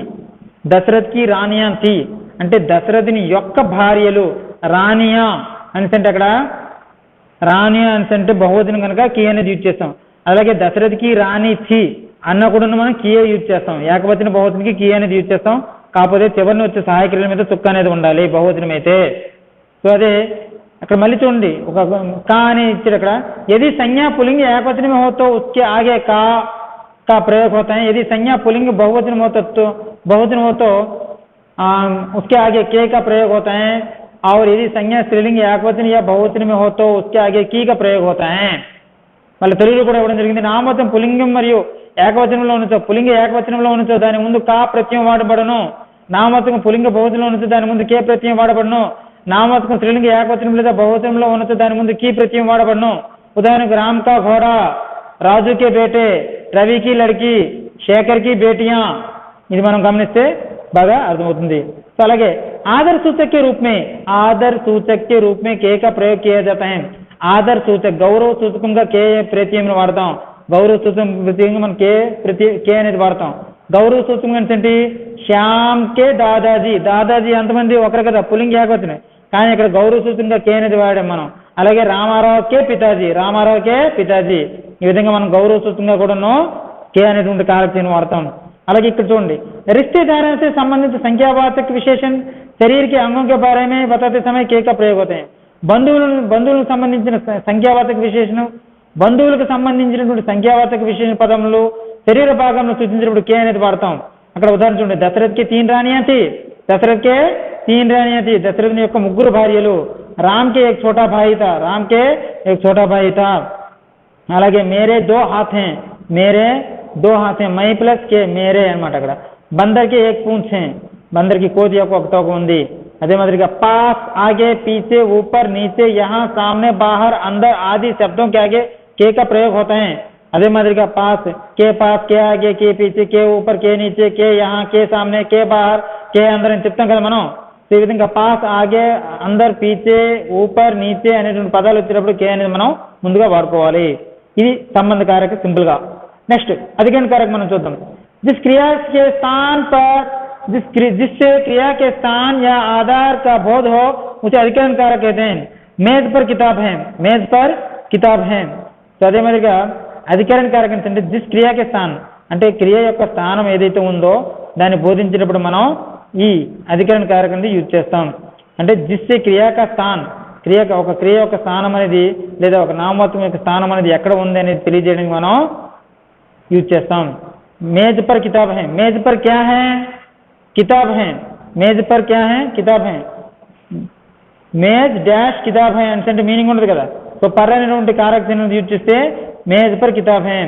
S1: దశరథ్ కి రాణియా థీ అంటే దశరథుని యొక్క భార్యలు. రాణియా అంటే అక్కడ రాణియా అంటే బహువచనం కనుక కీ అనేది యూజ్ చేస్తాం. అలాగే దశరథ్కి రాణి థీ అన్న కూడా మనం కీయే యూజ్ చేస్తాం. ఏకవచన బహువచనకి కీ అనేది యూజ్ చేస్తాం. కాకపోతే చివరిని వచ్చే సహాయక్రియల మీద చుక్క అనేది ఉండాలి బహువచనం అయితే. సో అదే అక్కడ మళ్ళీ చూడండి, ఒక కా అని ఇచ్చారు అక్కడ. यदि संज्ञा पुलिंग एकवचन में हो तो उसके आगे का प्रयोग होता है. यदि संज्ञा पुलिंग बहुवचन हो तो उसके आगे के का प्रयोग होता है. और यदि संज्ञा स्त्रीलिंग एकवचन या बहुवचन में हो तो उसके आगे की का प्रयोग होता है. మళ్ళీ తెలుగులో కూడా ఇవ్వడం జరిగింది. నామవచనం పులింగం మరియు ఏకవచనంలో ఉన్నచో, పులింగ ఏకవచనంలో ఉన్నచో దాని ముందు కా ప్రత్యయం వాడబడను. నామవచనం పులింగ బహువచనంలో ఉన్నచో దాని ముందు కే ప్రత్యయం వాడబడను. నామవచనం స్త్రీలింగ ఏకవచనం లేదా బహువచనంలో ఉన్నచో దాని ముందు కీ ప్రత్యయం వాడబడను. ఉదాహరణకు రామ్ కా ఘోడా, రాజు కే బేటే, రవి కి లడ్కి, శేఖర్ కి బేటియా. ఇది మనం గమనిస్తే బాగా అర్థమవుతుంది. సో అలాగే ఆదర్ సూచక్ के रूप में के का प्रयोग किया जाता है. ఆదర్ సూచక్ గౌరవ సూచకంగా కే ప్రత్యయం వాడతాం. గౌరవ సూచకం ప్రత్యయంగా మనం కే అనేది వాడతాం. గౌరవ సూచకం అంటే శ్యామ్ కే దాదాజీ, దాదాజీ అంతమంది ఒకరు కదా పులింగ ఏకవచనం, కానీ ఇక్కడ గౌరవ సూచకంగా కే అనేది వాడాం మనం. అలాగే రామారావు కే పితాజీ, రామారావు కే పితాజీ. ఈ విధంగా మనం గౌరవ సూచకంగా కూడాను కే అనేటువంటి కారక చిహ్నం వాడతాం. అలాగే ఇక్కడ చూడండి, रिश्तेदारों से संबंधित संख्यावाचक विशेषण शरीर के अंगों के बारे में बताते समय के का प्रयोग होते हैं. బంధువులకు సంబంధించిన సంఖ్యావాచక విశేషణం, బంధువులకు సంబంధించినటువంటి సంఖ్యావాచక విశేషణ పదములు శరీర భాగంను సూచించినప్పుడు కే అనేది వాడతాం. అక్కడ ఉదాహరణ చూడండి, దశరథ్కి 3 రాణియా थी, దశరథ్కి 3 రాణియా थी, దశరథుని యొక్క 3 భార్యలు. రామ్కి एक छोटा भाई था, రామ్కి एक छोटा भाई था. అలాగే మేరే 2 हाथ हैं, మేరే 2 हाथ हैं, మై ప్లస్ కే మేరే అన్నమాట. అక్కడ బందర్కి 1 पूंछ है, బందర్కి కోతి యొక్క ఒక తోక ఉంది. అదే మాదిరిగా పాస్, ఆగే, పీछे, ऊपर, नीचे, यहाँ, सामने, बाहर, अंदर आदि शब्दों के आगे के का प्रयोग होता है. అదే మాదిరిగా పాస్, కే ఆగే, కే పీछे, కే ऊपर, కే नीचे, కే यहाँ, కే सामने, కే बाहर, కే अंदर అని చెప్తాం కదా మనం. ఈ విధంగా పాస్, ఆగే, అందర్, పీछे, ऊपर, नीचे అనేటువంటి పదాలు వచ్చినప్పుడు కే అనేది మనం ముందుగా వాడుకోవాలి. ఇది సంబంధకారక సింపుల్ గా. నెక్స్ట్ అధికరణ కారక మనం చూద్దాం. जिस क्रिया के स्थान पर जिससे क्रिया के स्थान या आधार का बोध हो उसे अधिकरण कारक कहते हैं. मेज पर किताब है, मेज पर किताब है. సో అదే మాదిరిగా అధికరణ కారకం అంటే జిస్ క్రియాకే స్థానం అంటే క్రియ యొక్క స్థానం ఏదైతే ఉందో దాన్ని బోధించినప్పుడు మనం ఈ అధికరణ కారకాన్ని యూజ్ చేస్తాం. అంటే జిస్సే క్రియాక స్థాన్, ఒక క్రియ యొక్క స్థానం అనేది లేదా ఒక నామవాచకం యొక్క స్థానం అనేది ఎక్కడ ఉంది అనేది తెలియజేయడానికి మనం యూజ్ చేస్తాం. मेज पर किताब है, मेज पर क्या है, किताब है, मेज पर क्या है, किताब है. మేజ్ డాష్ కితాబ్ హై అంటే మీనింగ్ ఉండదు కదా. సో పర్ అనేటువంటి కారక యూజ్ చేస్తే మేజ్ పర్ కితాబ్ హై.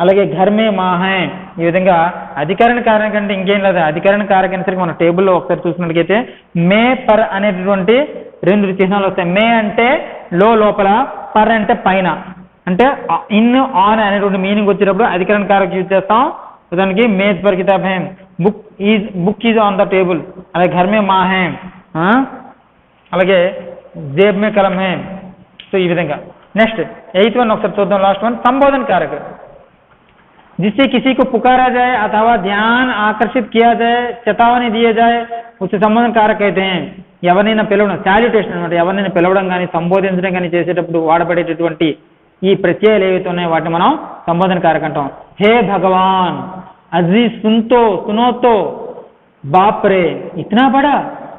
S1: అలాగే ఘర్ మే మా హై. ఈ విధంగా అధికరణ కారకం అంటే ఇంకేం లేదు. అధికరణ కారకం సరికి మన టేబుల్లో ఒకసారి చూసినట్లయితే మే పర్ అనేటటువంటి 2 చిహ్నాలు వస్తాయి. మే అంటే లోపల, పర్ అంటే పైన. అంటే ఇన్ ఆన్ అనేటువంటి మీనింగ్ వచ్చేటప్పుడు అధికరణ కారకం యూజ్ చేస్తాం. దానికి మేజ్ పర్ కితాబ్ హై, book is on the table, అలాగే ఘర్ మే మా హై, అలాగే జేబ్ మే కలం హై. సో ఈ విధంగా. నెక్స్ట్ 8th వన్ ఒకసారి చూద్దాం, లాస్ట్ వన్ సంబోధన కారక. जिससे किसी को पुकारा जाए अथवा ध्यान आकर्षित किया जाए, चेतावनी दिए जाए, उसे संबोधन कारक कहते हैं. ఎవరినైనా పిలవడం, శాల్యుటేషన్ అనమాట. ఎవరినైనా పిలవడం కానీ సంబోధించడం కానీ చేసేటప్పుడు వాడబడేటటువంటి ఈ ప్రత్యయాలు ఏవైతే ఉన్నాయో వాటిని మనం సంబోధన కారక అంటాం. హే భగవాన్, అజీజ్ సునోతో, బాప్రే ఇతనా బడా.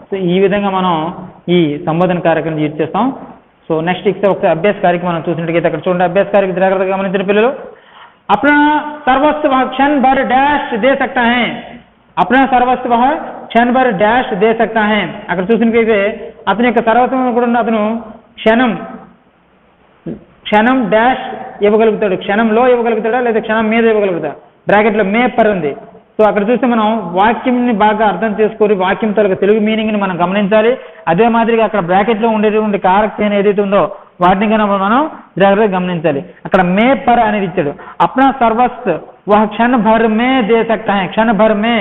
S1: సో ఈ విధంగా మనం ఈ సంబోధన కారకం యూజ్ చేస్తాం. సో నెక్స్ట్ ఒకసారి అభ్యాస కార్యక్రమం మనం చూసినట్టుగా అక్కడ చూడండి. అభ్యాస కార్యక్రమం జాగ్రత్తగా గమనించిన పిల్లలు. अपना सर्वस्व क्षण भर डैश दे सकता है, अपना सर्वस्व क्षण भर डैश दे सकता है. అక్కడ చూసినట్లయితే అతని యొక్క సర్వస్వం కూడా అతను క్షణం డాష్ ఇవ్వగలుగుతాడు. క్షణంలో ఇవ్వగలుగుతాడా లేదా క్షణం మీద ఇవ్వగలుగుతాడా. బ్రాకెట్లో మే పర్ ఉంది. సో అక్కడ చూస్తే మనం వాక్యంని బాగా అర్థం చేసుకొని వాక్యం తరగ తెలుగు మీనింగ్ని మనం గమనించాలి. అదే మాదిరిగా అక్కడ బ్రాకెట్లో ఉండేటువంటి కారకం ఏదైతే ఉందో వాటిని కన్నా మనం జాగ్రత్తగా గమనించాలి. అక్కడ మే పర్ అనేది ఇచ్చాడు. అప్నా సర్వస్వ వహ క్షణ భర్ మే దే సక్తా హై, క్షణ భర్ మే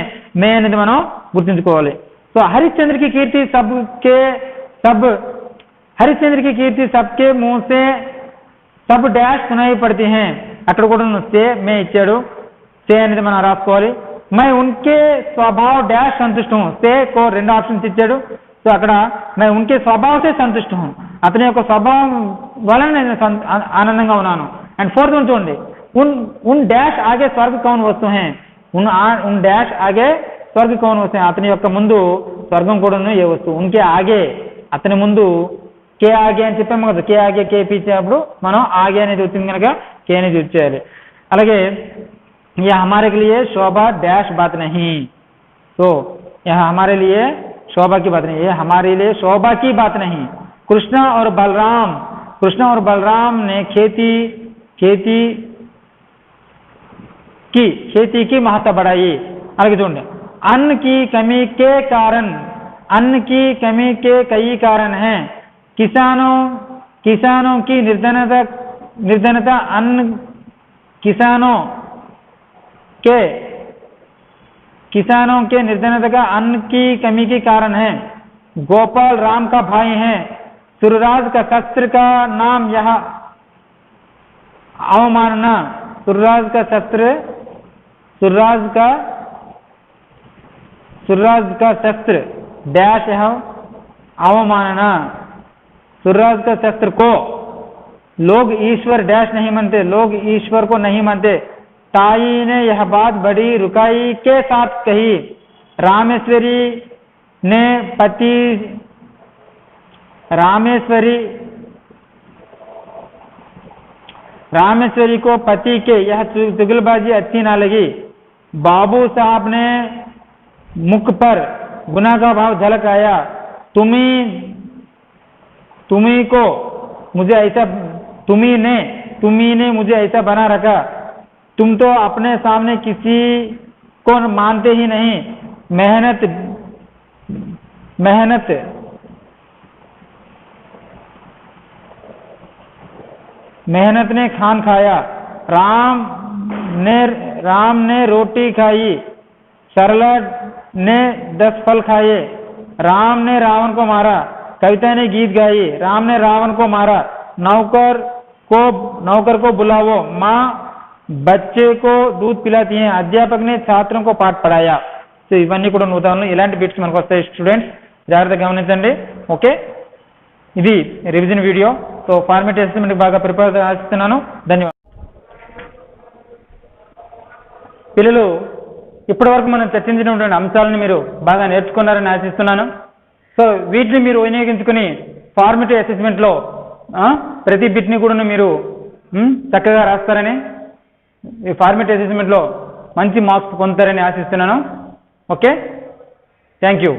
S1: అనేది మనం గుర్తుంచుకోవాలి. సో హరిశ్చంద్ర కి కీర్తి సబ్కే मुंह से सब డాష్ సునాయి పడతీ హై. అక్కడ కూడా సే మే ఇచ్చాడు. సే అనేది మనం రాసుకోవాలి. మై ఉన్కే స్వభావ డాష్ సంతుష్ట హూ, సే కో 2 ఆప్షన్స్ ఇచ్చాడు. సో అక్కడ మై ఉన్కే స్వభావసే సంతుష్ట హూ, అతని యొక్క స్వభావం వలన నేను ఆనందంగా ఉన్నాను. అండ్ 4th వన్ చూడండి. ఉన్ డాష్ ఆగే స్వర్గ కౌన్ వస్తు హై, ఉన్ డాష్ ఆగే స్వర్గ కౌన్ వస్తు హై. అతని యొక్క ముందు స్వర్గం కూడా ఏ వస్తువు. ఉన్కే ఆగే, అతని ముందు కే ఆగే అని చెప్పాము కదా. కే ఆగే కే పీచే అప్పుడు మనం ఆగే అనేది వచ్చింది కనుక కే అనేది యూజ్ చేయాలి. అలాగే यह हमारे लिए शोभा डैश बात नहीं. तो यह हमारे लिए शोभा की बात नहीं, ये हमारे लिए शोभा की बात नहीं. कृष्ण और बलराम ने खेती की महत्ता बढ़ाई. అలాగే చూడండి. अन्न की कमी के कई कारण हैं. किसानों की निर्धनता अन्न किसानों के निर्धनता का अन्न की कमी के कारण है. गोपाल राम का भाई है. सूर्यराज का शस्त्र का नाम यह अवमानना. सूर्यराज का शस्त्र डैश है अवमानना. सूर्यराज का शस्त्र को लोग ईश्वर डैश नहीं मानते, लोग ईश्वर को नहीं मानते. ताई ने यह बात बड़ी रुकाई के साथ कही. रामेश्वरी रामेश्वरी को पति के यह चुगलबाजी अच्छी ना लगी। बाबू साहब ने मुख पर गुनाह का भाव झलक आया। तुम्ही को मुझे ऐसा तुम्ही ने मुझे ऐसा बना रखा। तुम तो अपने सामने किसी को मानते ही नहीं। मेहनत ने खान खाया। राम ने रोटी खाई। सरला ने 10 फल खाए। राम ने रावण को मारा। कविता ने गीत गाई। राम ने रावण को मारा। नौकर को बुलाओ। माँ बच्चे को दूध पिलाती हैं। अध्यापक ने छात्रों को पाठ पढ़ाया। సో ఇవన్నీ కూడా ఉదాహరణలు ఇలాంటి బిట్స్ మనకు వస్తాయి స్టూడెంట్స్, జాగ్రత్తగా గమనించండి. ఓకే, ఇది revision video. So format assessment బాగా ప్రిపేర్ చేస్తున్నాను. ధన్యవాదాలు పిల్లలు. ఇప్పటివరకు మనం చర్చించినటువంటి అంశాలను మీరు బాగా నేర్చుకున్నారని ఆశిస్తున్నాను. సో వీటిని మీరు వినియోగించుకుని ఫార్మేటివ్ అసెస్మెంట్లో ప్రతి బిట్ని కూడా మీరు చక్కగా రాస్తారని, ఈ ఫార్మేటివ్ అసెస్మెంట్లో మంచి మార్క్స్ పొందుతారని ఆశిస్తున్నాను. Okay, thank you.